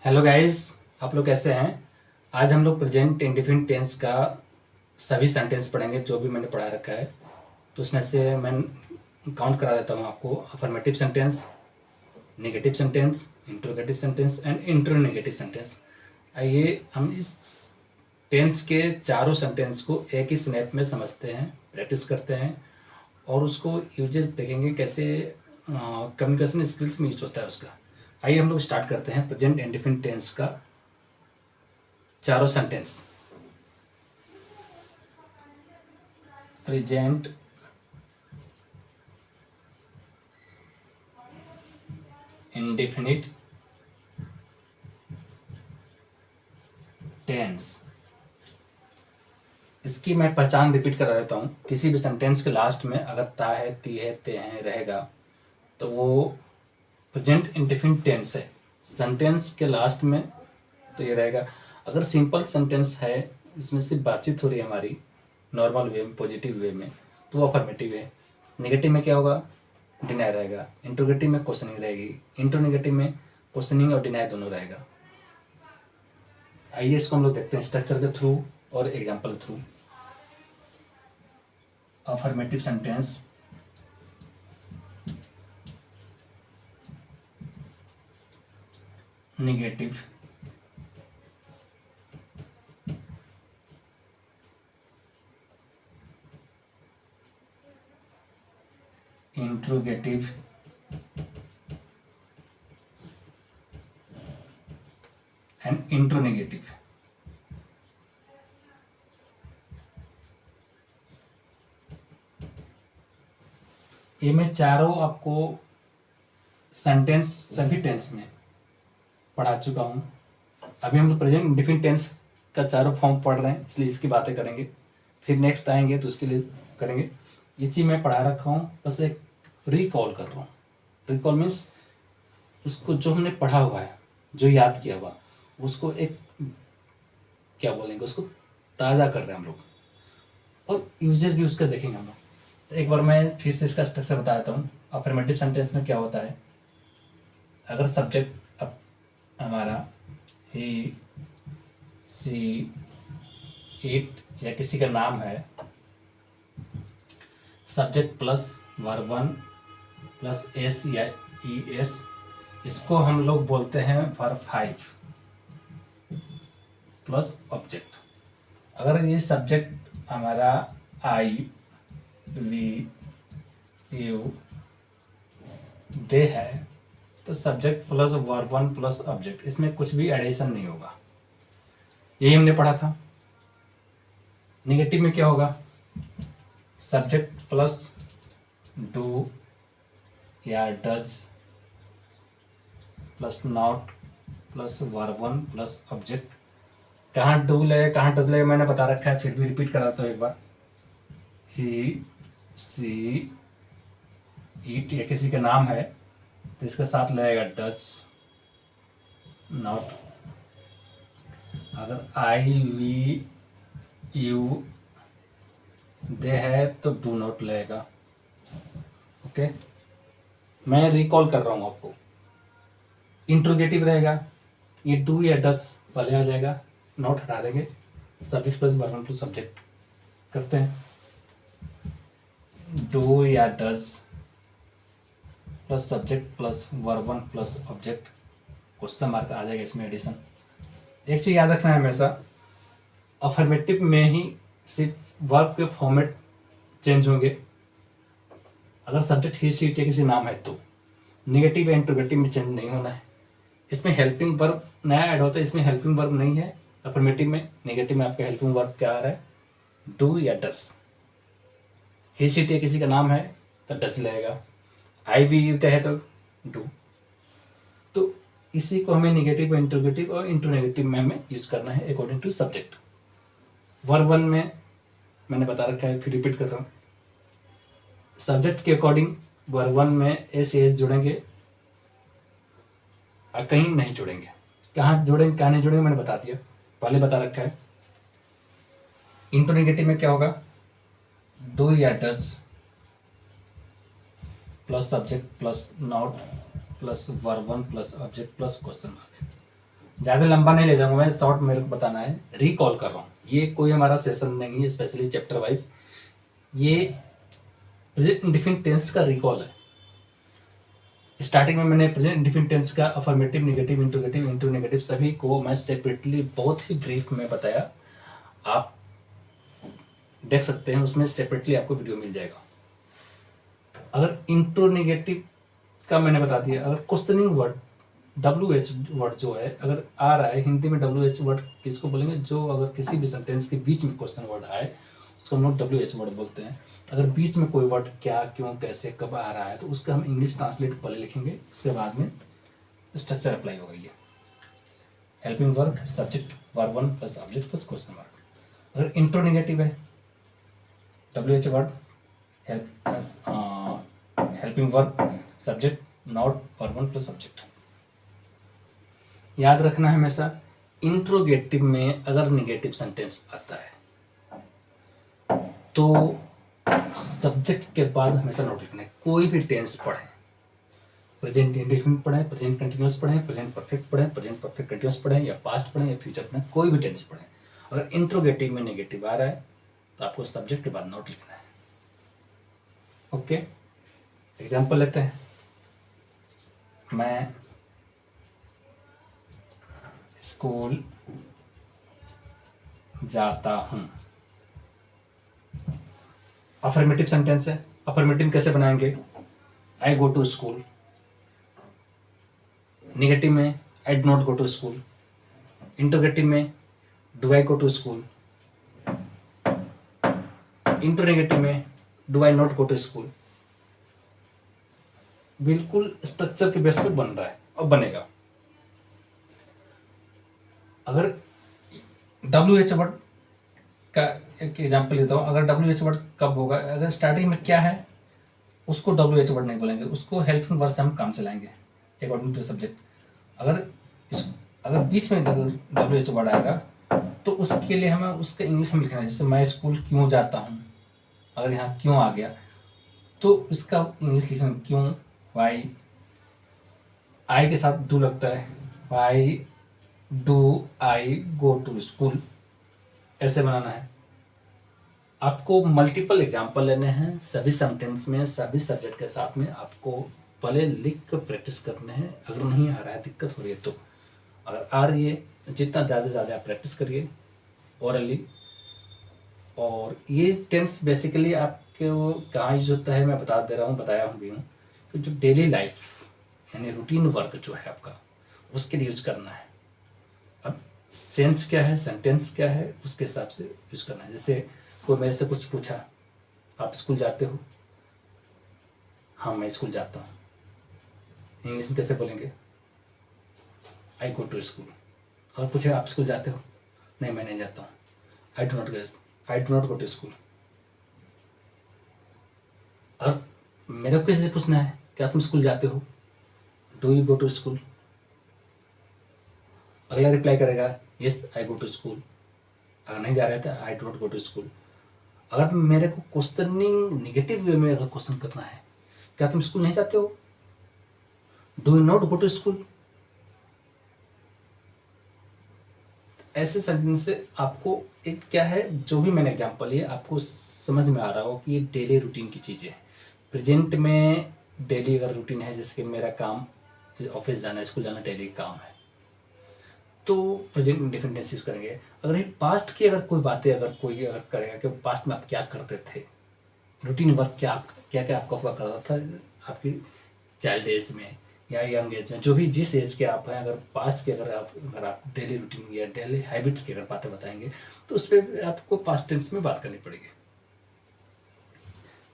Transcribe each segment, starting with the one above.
Hello guys, आप लोग कैसे हैं। आज हम लोग प्रेजेंट इंडेफिनिट टेंस का सभी सेंटेंस पढ़ेंगे जो भी मैंने पढ़ा रखा है। तो उसमें से मैं काउंट करा देता हूँ आपको। Affirmative sentence, negative sentence, interrogative sentence and intronegative sentence. आइए हम इस टेंस के चारों सेंटेंस को एक ही स्नैप में समझते हैं, प्रैक्टिस करते हैं और उसको यूजेस देखेंगे कैसे कम्युनिकेशन स्किल्स में यूज होता है उसका। आइए हम लोग स्टार्ट करते हैं प्रेजेंट इंडेफिनिट टेंस का चारों सेंटेंस। प्रेजेंट इंडेफिनिट टेंस, इसकी मैं पहचान रिपीट करा देता हूँ। किसी भी सेंटेंस के लास्ट में अगर ता है, ती है, ते हैं रहेगा तो वो प्रेजेंट इंडेफिनिट टेंस है। सेंटेंस के लास्ट में तो ये रहेगा। अगर सिंपल सेंटेंस है, इसमें सिर्फ बातचीत हो रही है हमारी नॉर्मल वे में, पॉजिटिव वे में, तो वो अफर्मेटिव है। नेगेटिव में क्या होगा? डिनाई रहेगा। इंट्रोगेटिव में क्वेश्चनिंग रहेगी। इंट्रोनेगेटिव में क्वेश्चनिंग और डिनाई दोनों रहेगा। आइए इसको हम लोग देखते हैं स्ट्रक्चर के थ्रू और एग्जाम्पल के through. Affirmative sentence, negative, interrogative, and intronegative. ये मैं चारों आपको सेंटेंस सभी टेंस में पढ़ा चुका हूँ। अभी हम लोग प्रेजेंट इंडेफिनिट टेंस का चारों फॉर्म पढ़ रहे हैं, इसलिए इसकी बातें करेंगे। फिर नेक्स्ट आएंगे तो उसके लिए करेंगे। ये चीज़ मैं पढ़ा रखा हूँ, बस एक रिकॉल कर रहा हूँ। रिकॉल मीन्स उसको जो हमने पढ़ा हुआ है, जो याद किया हुआ, उसको एक क्या बोलेंगे, उसको ताज़ा कर रहे हैं हम लोग और यूजेस भी उसका देखेंगे हम लोग। तो एक बार मैं फिर से इसका स्ट्रक्चर बता देता हूँ। अफर्मेटिव सेंटेंस में क्या होता है, अगर सब्जेक्ट अब हमारा ही, सी, इट या किसी का नाम है, subject plus verb one plus S या ई एस, इसको हम लोग बोलते हैं वर्ब फाइव प्लस ऑब्जेक्ट। अगर ये सब्जेक्ट हमारा आई, वी, यू, दे है तो subject plus verb one plus object, इसमें कुछ भी एडिशन नहीं होगा। यही हमने पढ़ा था। नेगेटिव में क्या होगा? सब्जेक्ट प्लस डू या does plus not plus verb one plus object. कहाँ डू लगेगा, कहाँ डज लगेगा मैंने बता रखा है, फिर भी रिपीट कराता हूँ एक बार। ही, सी, ईट या किसी का नाम है तो इसके साथ लगेगा डज, नॉट। अगर आई, वी, यू, दे है तो डू नॉट लगेगा। ओके, मैं रिकॉल कर रहा हूँ आपको। इंट्रोगेटिव रहेगा, ये डू या डज पहले आ जाएगा, नॉट हटा देंगे, subject plus verb one plus subject करते हैं। डू या does plus subject plus verb one plus object, question mark आ जाएगा इसमें एडिशन। एक चीज़ याद रखना है हमेशा, अफर्मेटिव में ही सिर्फ वर्ब के फॉर्मेट चेंज होंगे। अगर सब्जेक्ट ही, सी, या किसी नाम है तो। नेगेटिव या इंट्रोगेटिव में चेंज नहीं होना है। इसमें हेल्पिंग वर्ब नया ऐड होता है, इसमें हेल्पिंग वर्ब नहीं है अफर्मेटिव में। नेगेटिव में आपका हेल्पिंग वर्ब क्या आ रहा है? डू या डस। ही, सी, टी किसी का नाम है तो डस लगेगा। आई, वी, यू है तो डू। तो इसी को हमें नेगेटिव, इंट्रोगेटिव और इंट्रोनेगेटिव में हमें यूज करना है according to subject. Verb one में मैंने बता रखा है, फिर रिपीट कर रहा हूँ। सब्जेक्ट के अकॉर्डिंग वर्ब वन में एस, एस जुड़ेंगे और कहीं नहीं जुड़ेंगे। कहाँ जुड़ेंगे, कहाँ नहीं जुड़ेंगे मैंने बता दिया, पहले बता रखा है। इंट्रोनेगेटिव में क्या होगा? डू या does plus subject plus not plus verb one plus object plus question mark. ज़्यादा लंबा नहीं ले जाऊंगा मैं, शॉर्ट मेरे को बताना है। रिकॉल कर रहा हूँ, ये कोई हमारा सेशन नहीं है स्पेशली चैप्टर वाइज, ये प्रेजेंट इंडेफिनिट टेंस का रिकॉल है। स्टार्टिंग में मैंने प्रेजेंट इंडेफिनिट टेंस का अफर्मेटिव, नेगेटिव, इंटू नेगेटिव सभी को मैं सेपरेटली बहुत ही ब्रीफ में बताया, आप देख सकते हैं, उसमें सेपरेटली आपको वीडियो मिल जाएगा। अगर इंटू नेगेटिव का मैंने बता दिया, अगर क्वेश्चनिंग वर्ड WH वर्ड जो है अगर आ रहा है हिंदी में, WH वर्ड किसको बोलेंगे, जो अगर किसी भी सेंटेंस के बीच में क्वेश्चन वर्ड आए उसको हम लोग WH वर्ड बोलते हैं। अगर बीच में कोई वर्ड क्या, क्यों, कैसे, कब आ रहा है तो उसका हम इंग्लिश ट्रांसलेट पहले लिखेंगे, उसके बाद में स्ट्रक्चर अप्लाई होगा। ये helping verb, subject, verb one plus object plus question mark. अगर इंट्रोनेगेटिव है, WH word, helping verb, subject, not, verb one plus object. याद रखना है हमेशा, इंट्रोगेटिव में अगर निगेटिव सेंटेंस आता है तो सब्जेक्ट के बाद हमेशा नोट लिखना है। कोई भी टेंस पढ़ें, प्रेजेंट इंडेफिनिट पढ़ें, प्रेजेंट कंटिन्यूअस पढ़ें, प्रेजेंट परफेक्ट पढ़ें, प्रेजेंट परफेक्ट कंटिन्यूअस पढ़ें, या पास्ट पढ़ें या फ्यूचर पढ़ें, कोई भी टेंस पढ़ें, अगर इंट्रोगेटिव में नेगेटिव आ रहा है तो आपको सब्जेक्ट के बाद नोट लिखना है। ओके, एग्जाम्पल लेते हैं। मैं स्कूल जाता हूँ, अफर्मेटिव सेंटेंस है। अफर्मेटिव कैसे बनाएंगे, I go to school. Negative में I do not go to school. Interrogative में do I go to school. Interrogative में do I not go to school. बिल्कुल स्ट्रक्चर के बेस पर बन रहा है और बनेगा। अगर WH वर्ड का एक एग्जाम्पल लेता हूँ, अगर WH वर्ड कब होगा, अगर स्टार्टिंग में क्या है उसको WH वर्ड नहीं बोलेंगे, उसको हेल्पिंग वर्ड से हम काम चलाएंगे अकॉर्डिंग टू सब्जेक्ट। अगर बीच में WH वर्ड आएगा तो उसके लिए हमें उसका इंग्लिश में लिखना है। जैसे मैं स्कूल क्यों जाता हूँ, अगर यहाँ क्यों आ गया तो इसका इंग्लिश लिखेंगे क्यों, वाई। आई के साथ डू लगता है, why do I go to school, ऐसे बनाना है। आपको मल्टीपल एग्जाम्पल लेने हैं सभी सेंटेंस में, सभी सब्जेक्ट के साथ में आपको पहले लिख कर प्रैक्टिस करने हैं। अगर नहीं आ रहा है, दिक्कत हो रही है तो, अगर आ रही है जितना ज़्यादा से ज़्यादा आप प्रैक्टिस करिए ओरली। और ये टेंस बेसिकली आपके कहाँ यूज होता है मैं बता दे रहा हूँ, बताया हूँ भी हूँ कि जो डेली लाइफ यानी रूटीन वर्क जो है आपका, उसके लिए यूज करना है। अब सेंस क्या है, सेंटेंस क्या है, उसके हिसाब से यूज करना है। जैसे कोई मेरे से कुछ पूछा, आप स्कूल जाते हो, हाँ मैं स्कूल जाता हूँ, इंग्लिश में कैसे बोलेंगे, आई गो टू स्कूल। अगर पूछे आप स्कूल जाते हो, नहीं मैं नहीं जाता हूँ, I do not go to school. और मेरे को किसी से पूछना है क्या तुम स्कूल जाते हो, do you go to school. अगला रिप्लाई करेगा yes I go to school. अगर नहीं जा रहे थे I do not go to school. अगर मेरे को क्वेश्चनिंग नेगेटिव वे में अगर क्वेश्चन करना है, क्या तुम स्कूल नहीं जाते हो, do you not go to school. ऐसे सेंटेंस से आपको एक क्या है, जो भी मैंने एग्जांपल लिया आपको समझ में आ रहा हो कि ये डेली रूटीन की चीज़ें हैं। प्रेजेंट में डेली अगर रूटीन है, जैसे कि मेरा काम ऑफिस जाना, स्कूल जाना डेली काम है, तो प्रेजेंट इंडेफिनिट यूज करेंगे। अगर एक पास्ट की अगर कोई बातें अगर कोई अगर करेगा कि पास्ट में आप क्या करते थे, रूटीन वर्क क्या क्या आपका हुआ करता था आपकी चाइल्ड एज में या यंग एज में, जो भी जिस एज के आप हैं, अगर पास्ट के अगर आप डेली रूटीन या डेली हैबिट्स की अगर बातें बताएंगे तो उस पर आपको पास्ट टेंस में बात करनी पड़ेगी।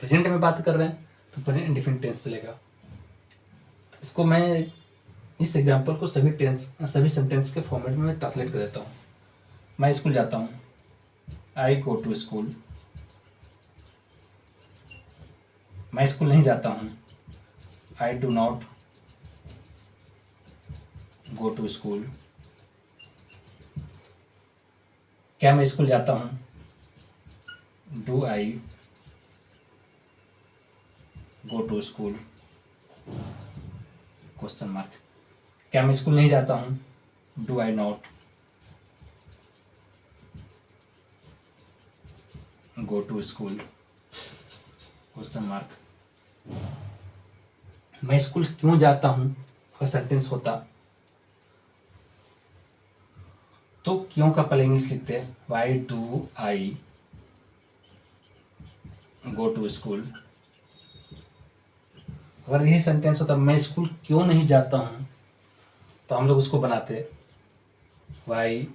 प्रेजेंट में बात कर रहे हैं तो प्रेजेंट इंडेफिनिट टेंस चलेगा। तो इसको मैं इस एग्जाम्पल को सभी सेंटेंस के फॉर्मेट में ट्रांसलेट कर देता हूँ। मैं स्कूल जाता हूँ, आई गो टू स्कूल। मैं स्कूल नहीं जाता हूँ, I do not go to school. क्या मैं स्कूल जाता हूँ, do I go to school, question mark. क्या मैं स्कूल नहीं जाता हूँ, do I not go to school, question mark. मैं स्कूल क्यों जाता हूं, अगर सेंटेंस होता तो क्यों का पहले इंग्लिश लिखते हैं, why do I go to school. अगर यही सेंटेंस होता मैं स्कूल क्यों नहीं जाता हूं, तो हम लोग उसको बनाते why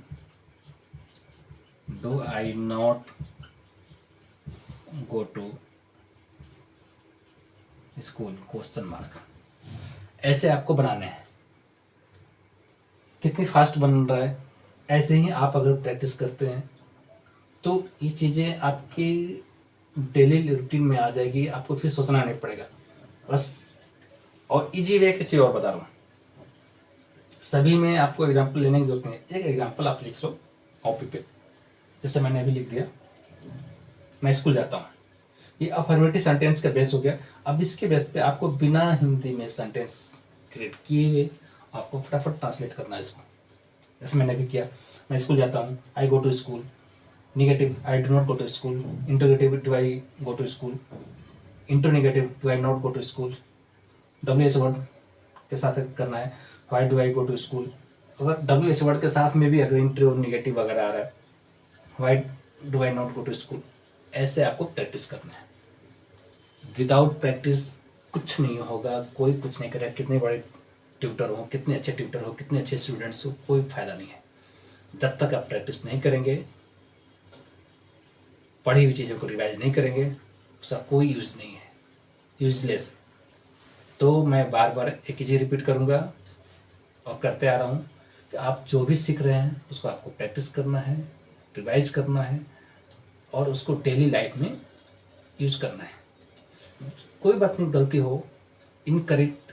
do I not go to school, question mark. ऐसे आपको बनाने हैं। कितनी फास्ट बन रहा है, ऐसे ही आप अगर प्रैक्टिस करते हैं तो ये चीज़ें आपकी डेली रूटीन में आ जाएगी, आपको फिर सोचना नहीं पड़ेगा बस। और इजी वे की चीज़ और बता रहा हूँ, सभी में आपको एग्जाम्पल लेने की जरूरत नहीं है। एक एग्जाम्पल आप लिख लो कॉपी पे, जैसे मैंने अभी लिख दिया, मैं स्कूल जाता हूँ। ये अफर्मेटिव सेंटेंस का बेस हो गया। अब इसके बेस पे आपको बिना हिंदी में सेंटेंस क्रिएट किए हुए आपको फटाफट ट्रांसलेट करना है इसको। जैसे मैंने अभी किया, मैं स्कूल जाता हूँ, I go to school. Negative, I do not go to school. Interrogative, do I go to school. Internegative, do I not go to school. W H word के साथ करना है, why do I go to school. अगर W H word के साथ में भी अगर इंटर निगेटिव वगैरह आ रहा है, why do I not go to school. ऐसे आपको प्रैक्टिस करना है। विदाउट प्रैक्टिस कुछ नहीं होगा, कोई कुछ नहीं करेगा। कितने बड़े ट्यूटर हो, कितने अच्छे ट्यूटर हो, कितने अच्छे स्टूडेंट्स हो, कोई फायदा नहीं है जब तक आप प्रैक्टिस नहीं करेंगे, पढ़ी हुई चीज़ों को रिवाइज नहीं करेंगे, उसका कोई यूज़ नहीं है, यूजलेस। तो मैं बार बार एक ही चीज़ रिपीट करूँगा और करते आ रहा हूँ कि आप जो भी सीख रहे हैं उसको आपको प्रैक्टिस करना है, रिवाइज करना है और उसको डेली लाइफ में यूज करना है। कोई बात नहीं, गलती हो, इनकरेक्ट,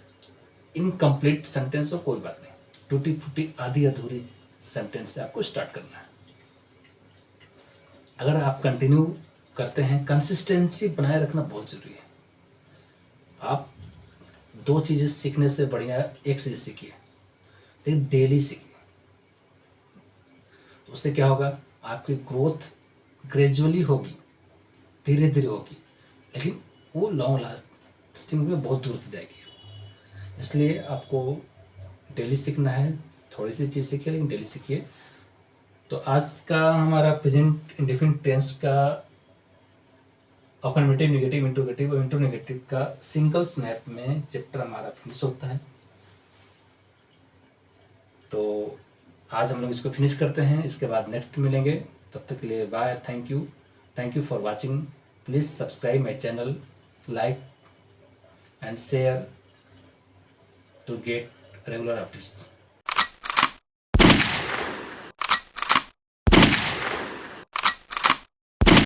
इनकम्प्लीट सेंटेंस हो, कोई बात नहीं, टूटी फूटी आधी अधूरी सेंटेंस से आपको स्टार्ट करना है। अगर आप कंटिन्यू करते हैं, कंसिस्टेंसी बनाए रखना बहुत ज़रूरी है। आप दो चीज़ें सीखने से बढ़िया एक चीज़ सीखिए, लेकिन डेली सीखिए। तो उससे क्या होगा, आपकी ग्रोथ ग्रेजुअली होगी, धीरे धीरे होगी, लेकिन वो लॉन्ग लास्टिंग में बहुत दूर तक जाएगी। इसलिए आपको डेली सीखना है, थोड़ी सी चीज़ सीखिए लेकिन डेली सीखिए। तो आज का हमारा प्रेजेंट इंडेफिनिट टेंस का अफर्मेटिव, नेगेटिव, इंटरोगेटिव और इंटरनेगेटिव का सिंगल स्नैप में चैप्टर हमारा फिनिश होता है। तो आज हम लोग इसको फिनिश करते हैं, इसके बाद नेक्स्ट मिलेंगे। तब तक के लिए bye, thank you for watching. Please subscribe my channel, like and share to get regular updates.